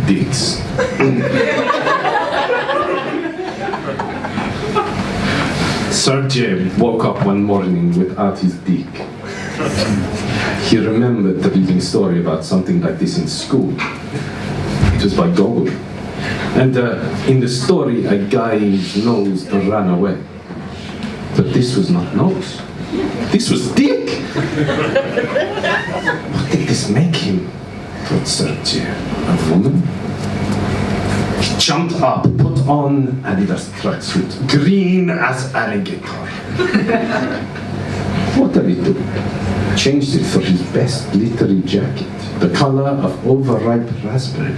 dicks. Sergey woke up one morning without his dick. He remembered reading a story about something like this in school. It was by Gallagher. And in the story, a guy's nose ran away. But this was not nose. This was dick! What did this make him? Thought Sergey. A woman? He jumped up, put on Adidas tracksuit, green as alligator. What did he do? Changed it for his best glittery jacket, the color of overripe raspberry.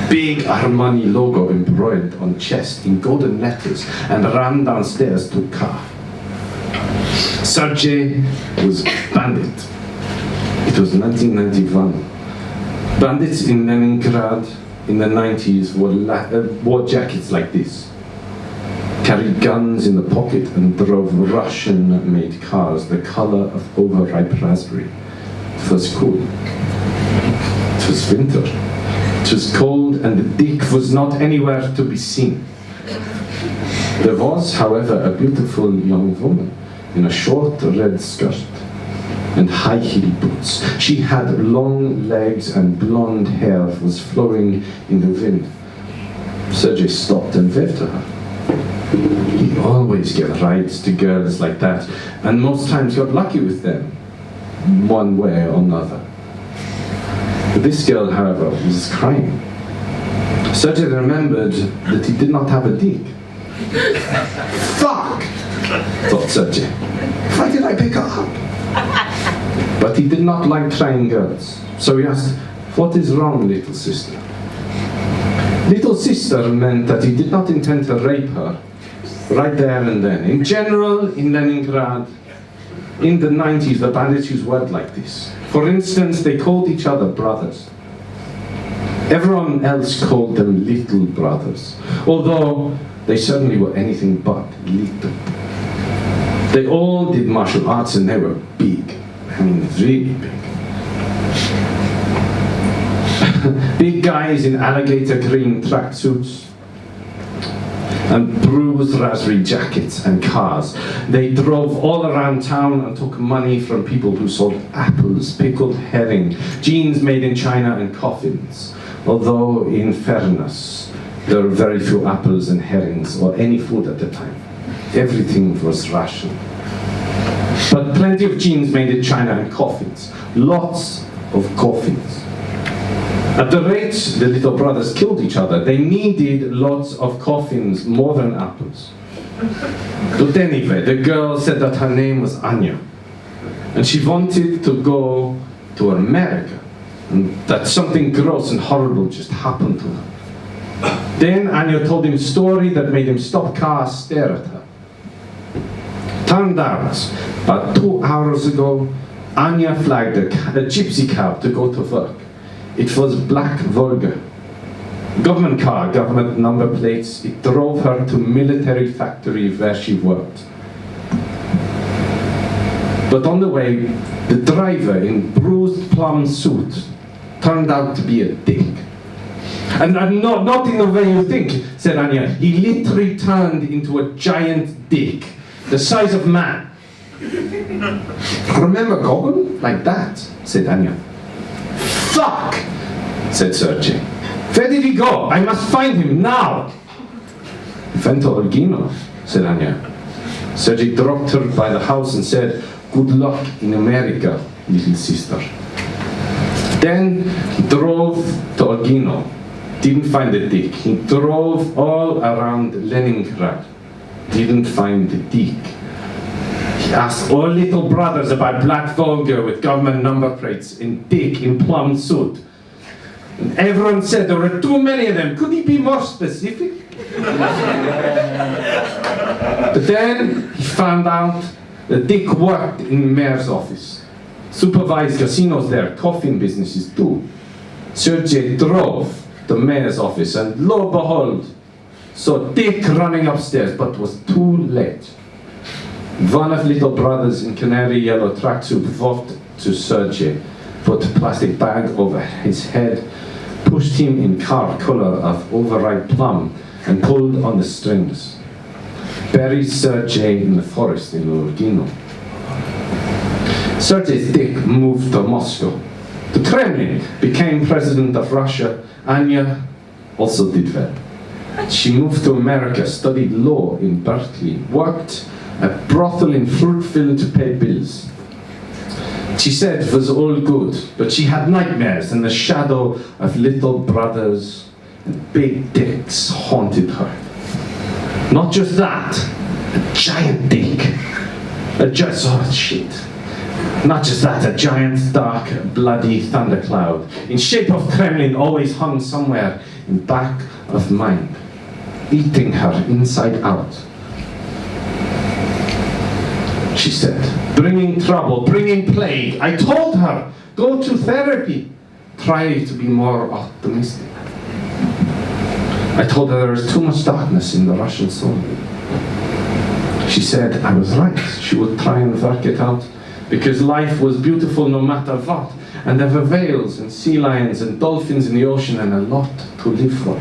Big Armani logo embroidered on chest in golden letters, and ran downstairs to car. Sergey was bandit. It was 1991. Bandits in Leningrad in the 90s wore jackets like this, carried guns in the pocket, and drove Russian-made cars the color of overripe raspberry. It was cool. It was winter. It was cold, and the dick was not anywhere to be seen. There was, however, a beautiful young woman in a short red skirt and high-heeled boots. She had long legs, and blonde hair was flowing in the wind. Sergey stopped and waved to her. He always gave rides to girls like that, and most times got lucky with them, one way or another. This girl, however, was crying. Sergey remembered that he did not have a dick. Fuck! Thought Sergey. Why did I pick her up? But he did not like crying girls, so he asked, "What is wrong, little sister?" Little sister meant that he did not intend to rape her right there and then. In general, in Leningrad, in the 90s, the bandits used words like this. For instance, they called each other brothers. Everyone else called them little brothers, although they certainly were anything but little. They all did martial arts, and they were big. I mean, really big. Big guys in alligator green tracksuits and bruised raspberry jackets and cars. They drove all around town and took money from people who sold apples, pickled herring, jeans made in China, and coffins. Although, in fairness, there were very few apples and herrings or any food at the time. Everything was rationed. But plenty of jeans made in China and coffins. Lots of coffins. At the rate the little brothers killed each other, they needed lots of coffins more than apples. But anyway, the girl said that her name was Anya, and she wanted to go to America, and that something gross and horrible just happened to her. Then Anya told him a story that made him stop car, stare at her. Turned out, about 2 hours ago, Anya flagged a gypsy cab to go to work. It was black Volga. Government car, government number plates. It drove her to military factory where she worked. But on the way, the driver in bruised plum suit turned out to be a dick. And not in the way you think, said Anya. He literally turned into a giant dick, the size of man. Remember Gogol? Like that, said Anya. Fuck, said Sergey. Where did he go? I must find him now. He went to Olgino, said Anya. Sergey dropped her by the house and said, "Good luck in America, little sister." Then he drove to Olgino. Didn't find the dick. He drove all around Leningrad. Didn't find the dick. He asked all little brothers about black Volga with government number plates and dick in plum suit. And everyone said there were too many of them. Could he be more specific? But then he found out that Dick worked in mayor's office, supervised casinos there, coffin businesses too. Sergey drove to mayor's office, and lo and behold, saw Dick running upstairs, but was too late. One of little brothers in canary yellow tracksuit walked to Sergey, put a plastic bag over his head, pushed him in car colour of overripe plum, and pulled on the strings. Buried Sergei in the forest in Lurgino. Sergei's dick moved to Moscow. The Kremlin became president of Russia. Anya also did well. She moved to America, studied law in Berkeley, worked at brothel in Fruitville to pay bills. She said it was all good, but she had nightmares, and the shadow of little brothers and big dicks haunted her. Not just that, a giant dick. Not just that, a giant, dark, bloody thundercloud, in shape of Kremlin, always hung somewhere in back of mind, eating her inside out. She said, bringing trouble, bringing plague. I told her, go to therapy. Try to be more optimistic. I told her there is too much darkness in the Russian soul. She said I was right. She would try and work it out, because life was beautiful no matter what, and there were whales and sea lions and dolphins in the ocean and a lot to live for.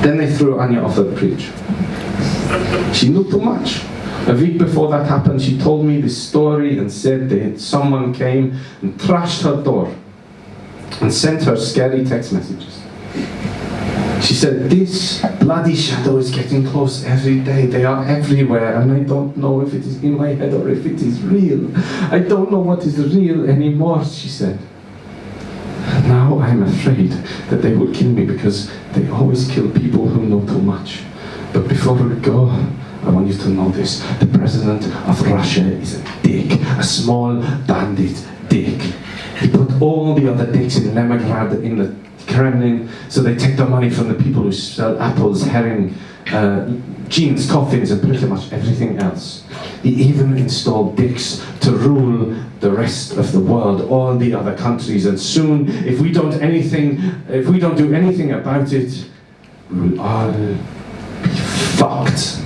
Then they threw Anya off the bridge. She knew too much. A week before that happened, she told me this story and said that someone came and trashed her door and sent her scary text messages. She said, this bloody shadow is getting close every day. They are everywhere, and I don't know if it is in my head or if it is real. I don't know what is real anymore, she said. Now I'm afraid that they will kill me, because they always kill people who know too much. But before we go, I want you to know this. The president of Russia is a dick, a small bandit dick. He put all the other dicks in Leningrad in the Kremlin, so they take the money from the people who sell apples, herring, jeans, coffins, and pretty much everything else. He even installed dicks to rule the rest of the world, all the other countries, and soon, if we don't do anything about it, we will all be fucked.